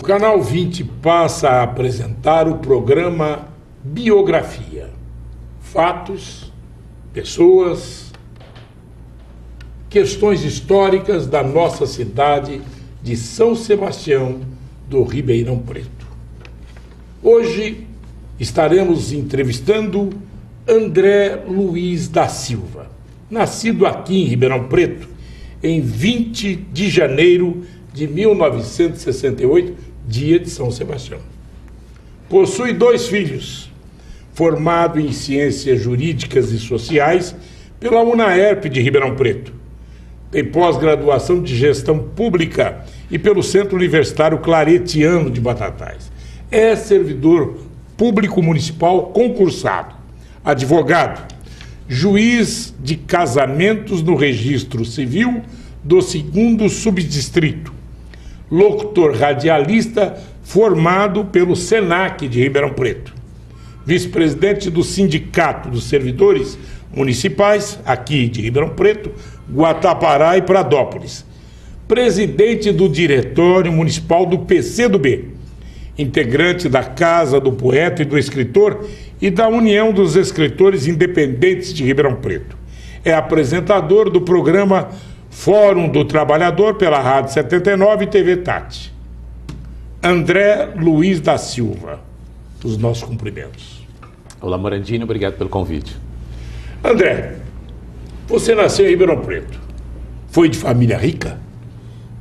Canal 20 passa a apresentar o programa Biografia. Fatos, pessoas, questões históricas da nossa cidade de São Sebastião do Ribeirão Preto. Hoje estaremos entrevistando André Luiz da Silva, nascido aqui em Ribeirão Preto em 20 de janeiro de 1968, dia de São Sebastião. Possui 2 filhos, formado em Ciências Jurídicas e Sociais pela UNAERP de Ribeirão Preto. Tem pós-graduação de Gestão Pública e pelo Centro Universitário Claretiano de Batatais. É servidor público municipal concursado, advogado, juiz de casamentos no Registro Civil do 2º Subdistrito, locutor radialista formado pelo SENAC de Ribeirão Preto, vice-presidente do Sindicato dos Servidores Municipais, aqui de Ribeirão Preto, Guatapará e Pradópolis, presidente do Diretório Municipal do PCdoB, integrante da Casa do Poeta e do Escritor e da União dos Escritores Independentes de Ribeirão Preto. É apresentador do programa Fórum do Trabalhador pela Rádio 79 e TV Tati. André Luiz da Silva, os nossos cumprimentos. Olá, Morandini, obrigado pelo convite. André, você nasceu em Ribeirão Preto. Foi de família rica?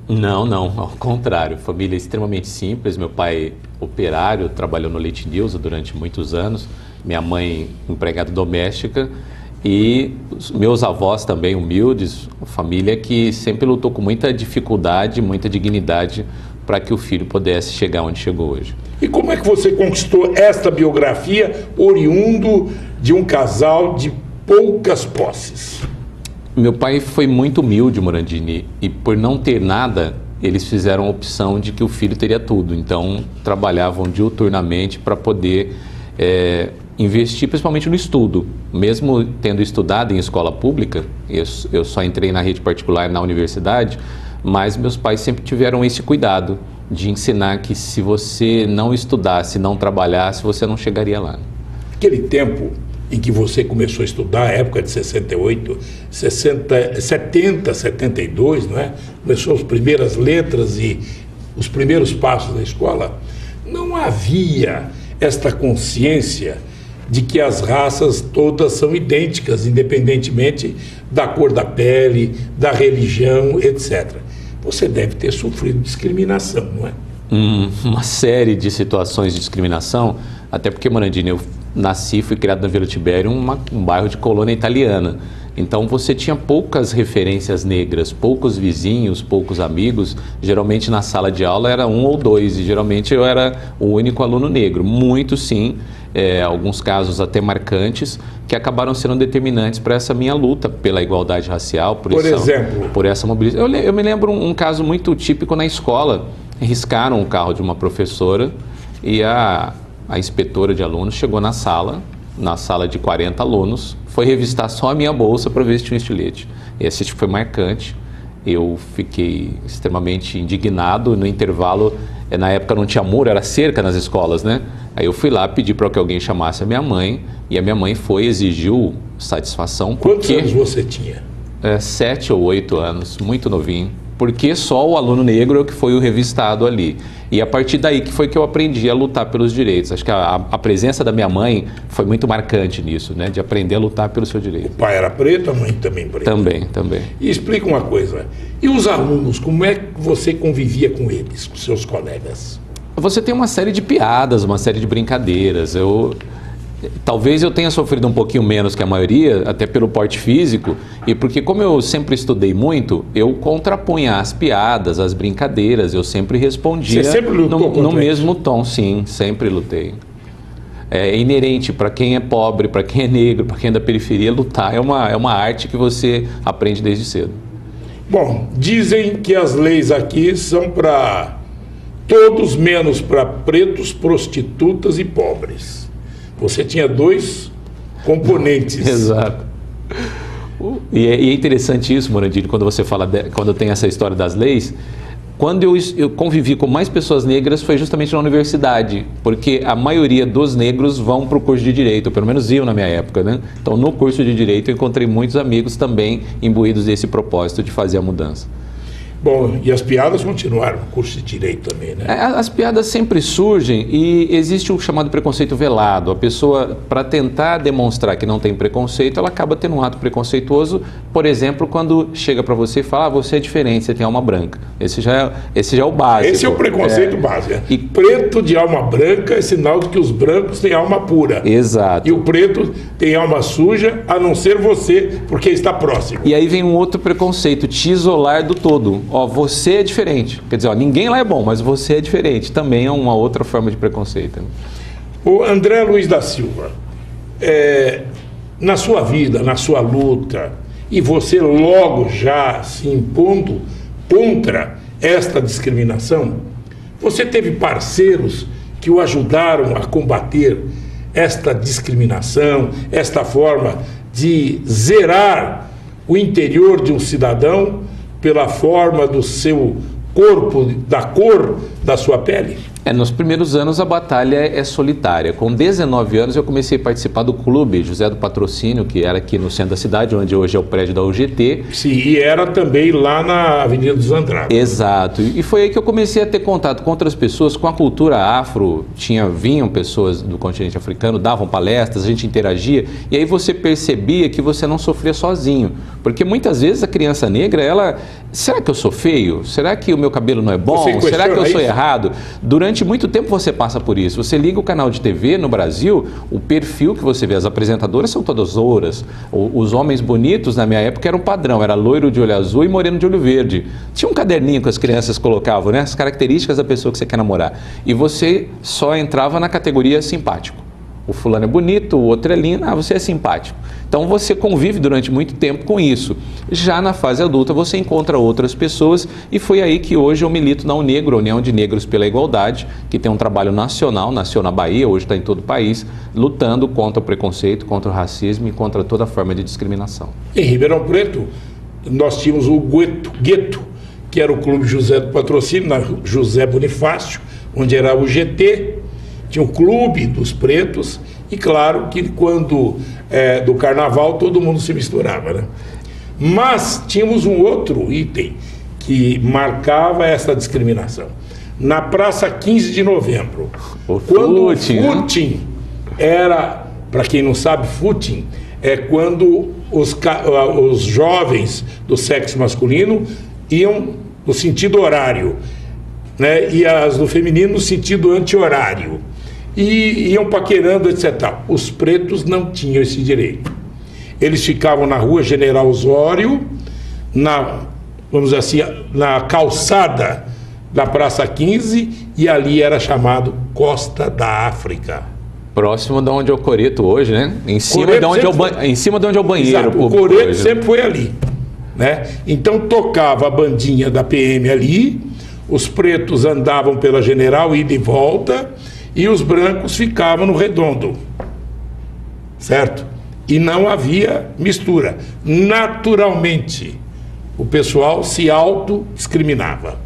Não, ao contrário. Família extremamente simples. Meu pai, operário, trabalhou no Leite Nilza durante muitos anos. Minha mãe, empregada doméstica. E meus avós também humildes. Família que sempre lutou com muita dificuldade, muita dignidade para que o filho pudesse chegar onde chegou hoje. E como é que você conquistou esta biografia oriundo de um casal de poucas posses? Meu pai foi muito humilde, Morandini, e por não ter nada, eles fizeram a opção de que o filho teria tudo. Então, trabalhavam diuturnamente para poder investir principalmente no estudo. Mesmo tendo estudado em escola pública, eu só entrei na rede particular na universidade, mas meus pais sempre tiveram esse cuidado de ensinar que se você não estudasse, não trabalhasse, você não chegaria lá. Aquele tempo em que você começou a estudar, a época de 68, 70, 72, não é? Começou as primeiras letras e os primeiros passos da escola, não havia esta consciência de que as raças todas são idênticas, independentemente da cor da pele, da religião, etc. Você deve ter sofrido discriminação, não é? Uma série de situações de discriminação, até porque, Morandini, eu nasci e fui criado na Vila Tibério, um bairro de colônia italiana. Então você tinha poucas referências negras, poucos vizinhos, poucos amigos. Geralmente na sala de aula era 1 ou 2 e geralmente eu era o único aluno negro. Muitos sim, alguns casos até marcantes, que acabaram sendo determinantes para essa minha luta pela igualdade racial. Por exemplo? Por essa mobilização. Eu me lembro um caso muito típico na escola. Riscaram o carro de uma professora e a inspetora de alunos chegou na sala de 40 alunos, foi revistar só a minha bolsa para ver se tinha um estilete. Esse foi marcante. Eu fiquei extremamente indignado. No intervalo, na época não tinha muro, era cerca nas escolas, né? Aí eu fui lá pedir para que alguém chamasse a minha mãe, e a minha mãe exigiu satisfação. Quantos anos você tinha? 7 ou 8 anos, muito novinho. Porque só o aluno negro que foi o revistado ali. E a partir daí que foi que eu aprendi a lutar pelos direitos. Acho que a presença da minha mãe foi muito marcante nisso, né? De aprender a lutar pelo seu direito. O pai era preto, a mãe também preta? Também. E explica uma coisa, e os alunos, como é que você convivia com eles, com seus colegas? Você tem uma série de piadas, uma série de brincadeiras. Talvez eu tenha sofrido um pouquinho menos que a maioria, até pelo porte físico, e porque como eu sempre estudei muito, eu contrapunha as piadas, as brincadeiras, eu sempre respondia. Você sempre lutou no mesmo tom, sim, sempre lutei. É inerente para quem é pobre, para quem é negro, para quem é da periferia, lutar é uma arte que você aprende desde cedo. Bom, dizem que as leis aqui são para todos, menos para pretos, prostitutas e pobres. Você tinha 2 componentes. Exato. E é interessante isso, Morandini, quando você fala, quando tem essa história das leis, Quando eu convivi com mais pessoas negras foi justamente na universidade, porque a maioria dos negros vão para o curso de Direito, pelo menos eu na minha época, né? Então, no curso de Direito eu encontrei muitos amigos também imbuídos desse propósito de fazer a mudança. Bom, e as piadas continuaram no curso de Direito também, né? As piadas sempre surgem e existe o chamado preconceito velado. A pessoa, para tentar demonstrar que não tem preconceito, ela acaba tendo um ato preconceituoso, por exemplo, quando chega para você e fala, você é diferente, você tem alma branca. Esse já é o básico. Esse é o preconceito básico. E preto de alma branca é sinal de que os brancos têm alma pura. Exato. E o preto tem alma suja, a não ser você, porque está próximo. E aí vem um outro preconceito, te isolar do todo. Ó, você é diferente. Quer dizer, ó, ninguém lá é bom, mas você é diferente. Também é uma outra forma de preconceito. O André Luiz da Silva, na sua vida, na sua luta, e você logo já se impondo contra esta discriminação, você teve parceiros que o ajudaram a combater esta discriminação, esta forma de zerar o interior de um cidadão pela forma do seu corpo, da cor da sua pele? Nos primeiros anos a batalha é solitária. Com 19 anos eu comecei a participar do clube José do Patrocínio, que era aqui no centro da cidade, onde hoje é o prédio da UGT. Sim, e era também lá na Avenida dos Andradas. Exato. E foi aí que eu comecei a ter contato com outras pessoas, com a cultura afro. Vinham pessoas do continente africano, davam palestras, a gente interagia. E aí você percebia que você não sofria sozinho. Porque muitas vezes a criança negra, ela... Será que eu sou feio? Será que o meu cabelo não é bom? Será que eu sou errado? Durante muito tempo você passa por isso. Você liga o canal de TV no Brasil, o perfil que você vê, as apresentadoras são todas louras. Os homens bonitos na minha época eram padrão, era loiro de olho azul e moreno de olho verde. Tinha um caderninho que as crianças colocavam, né? As características da pessoa que você quer namorar. E você só entrava na categoria simpático. O fulano é bonito, o outro é lindo, você é simpático. Então você convive durante muito tempo com isso. Já na fase adulta você encontra outras pessoas e foi aí que hoje eu milito na UNEGRO, União de Negros pela Igualdade, que tem um trabalho nacional, nasceu na Bahia, hoje está em todo o país, lutando contra o preconceito, contra o racismo e contra toda forma de discriminação. Em Ribeirão Preto, nós tínhamos o Gueto, que era o Clube José do Patrocínio, na José Bonifácio, onde era o GT, tinha o Clube dos Pretos, e claro que quando do carnaval todo mundo se misturava, né? Mas tínhamos um outro item que marcava essa discriminação. Na Praça 15 de Novembro, quando o footing era, para quem não sabe, footing é quando os jovens do sexo masculino iam no sentido horário, né? E as do feminino no sentido anti-horário. E iam paquerando, etc. Os pretos não tinham esse direito. Eles ficavam na rua General Osório, vamos dizer assim, na calçada da Praça 15, e ali era chamado Costa da África. Próximo de onde é o Coreto hoje, né? Em cima de onde é o banheiro. Exato, o Coreto sempre foi ali, né? Então tocava a bandinha da PM ali, os pretos andavam pela General, ida e volta, e os brancos ficavam no Redondo, certo? E não havia mistura. Naturalmente, o pessoal se autodiscriminava.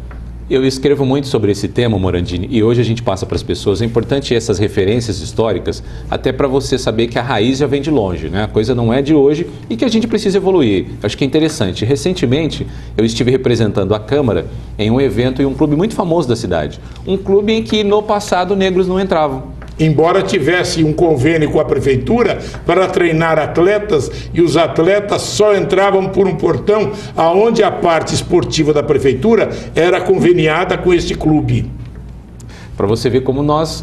Eu escrevo muito sobre esse tema, Morandini, e hoje a gente passa para as pessoas. É importante essas referências históricas, até para você saber que a raiz já vem de longe, né? A coisa não é de hoje e que a gente precisa evoluir. Acho que é interessante. Recentemente, eu estive representando a Câmara em um evento em um clube muito famoso da cidade. Um clube em que no passado negros não entravam. Embora tivesse um convênio com a prefeitura para treinar atletas, e os atletas só entravam por um portão aonde a parte esportiva da prefeitura era conveniada com este clube. Para você ver como nós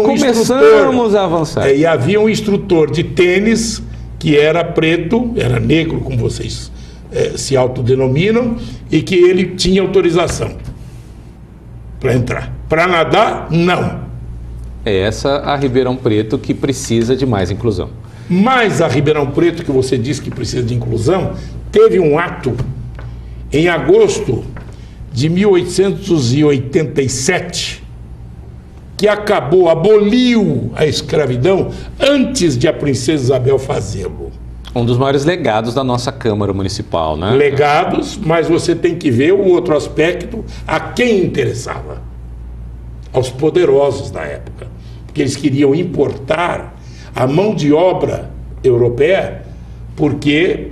começamos a avançar. E havia um instrutor de tênis que era preto, era negro, como vocês se autodenominam, e que ele tinha autorização para entrar. Para nadar, não. É essa a Ribeirão Preto que precisa de mais inclusão. Mas a Ribeirão Preto, que você disse que precisa de inclusão, teve um ato em agosto de 1887 que aboliu a escravidão antes de a princesa Isabel fazê-lo. Um dos maiores legados da nossa Câmara Municipal, né? Legados, mas você tem que ver o outro aspecto, a quem interessava. Aos poderosos da época. Porque eles queriam importar a mão de obra europeia, porque,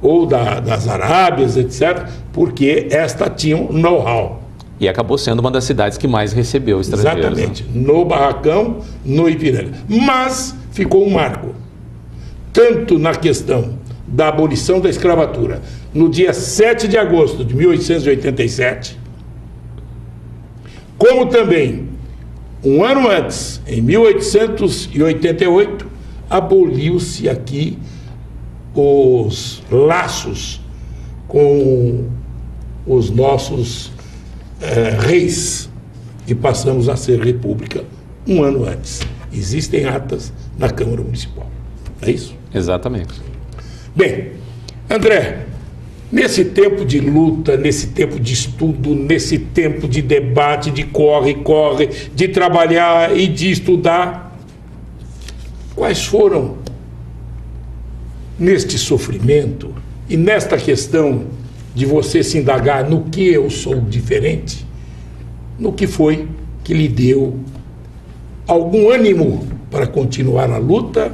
ou das Arábias, etc., porque esta tinha um know-how. E acabou sendo uma das cidades que mais recebeu estrangeiros. Exatamente, no Barracão, no Ipiranga. Mas ficou um marco, tanto na questão da abolição da escravatura, no dia 7 de agosto de 1887, como também, um ano antes, em 1888, aboliu-se aqui os laços com os nossos reis e passamos a ser república um ano antes. Existem atas na Câmara Municipal. É isso? Exatamente. Bem, André, nesse tempo de luta, nesse tempo de estudo, nesse tempo de debate, de corre, de trabalhar e de estudar, quais foram, neste sofrimento e nesta questão de você se indagar no que eu sou diferente, no que foi que lhe deu algum ânimo para continuar a luta?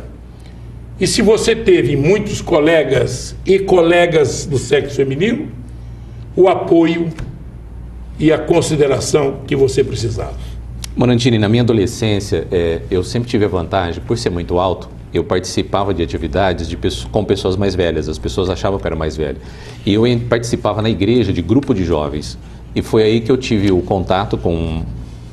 E se você teve muitos colegas e colegas do sexo feminino, o apoio e a consideração que você precisava? Morandini, na minha adolescência, eu sempre tive a vantagem, por ser muito alto, eu participava de atividades com pessoas mais velhas, as pessoas achavam que eu era mais velho. E eu participava na igreja de grupo de jovens. E foi aí que eu tive o contato com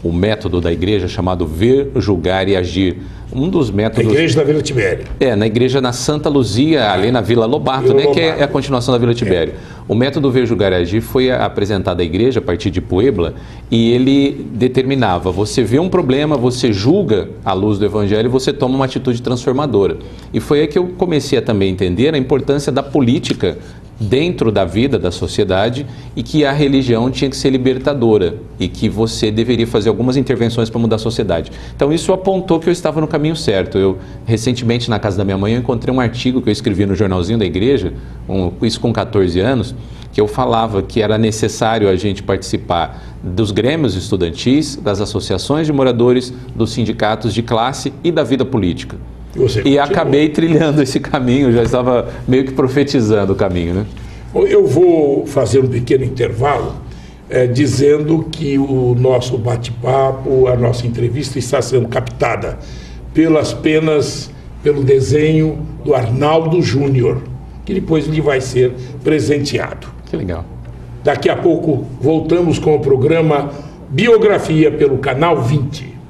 o método da igreja chamado Ver, Julgar e Agir. Um dos métodos... A igreja da Vila Tibério. Na igreja na Santa Luzia, ali na Vila Lobato, né, que é a continuação da Vila Tibério. O método Ver, Julgar e Agir foi apresentado à igreja a partir de Puebla e ele determinava, você vê um problema, você julga à luz do Evangelho e você toma uma atitude transformadora. E foi aí que eu comecei a também entender a importância da política dentro da vida da sociedade e que a religião tinha que ser libertadora e que você deveria fazer algumas intervenções para mudar a sociedade. Então isso apontou que eu estava no caminho certo. Eu recentemente na casa da minha mãe eu encontrei um artigo que eu escrevi no jornalzinho da igreja, isso com 14 anos, que eu falava que era necessário a gente participar dos grêmios estudantis, das associações de moradores, dos sindicatos de classe e da vida política. E acabei trilhando esse caminho, já estava meio que profetizando o caminho, né? Eu vou fazer um pequeno intervalo dizendo que o nosso bate-papo, a nossa entrevista está sendo captada pelo desenho do Arnaldo Júnior, que depois lhe vai ser presenteado. Que legal. Daqui a pouco voltamos com o programa Biografia pelo Canal 20.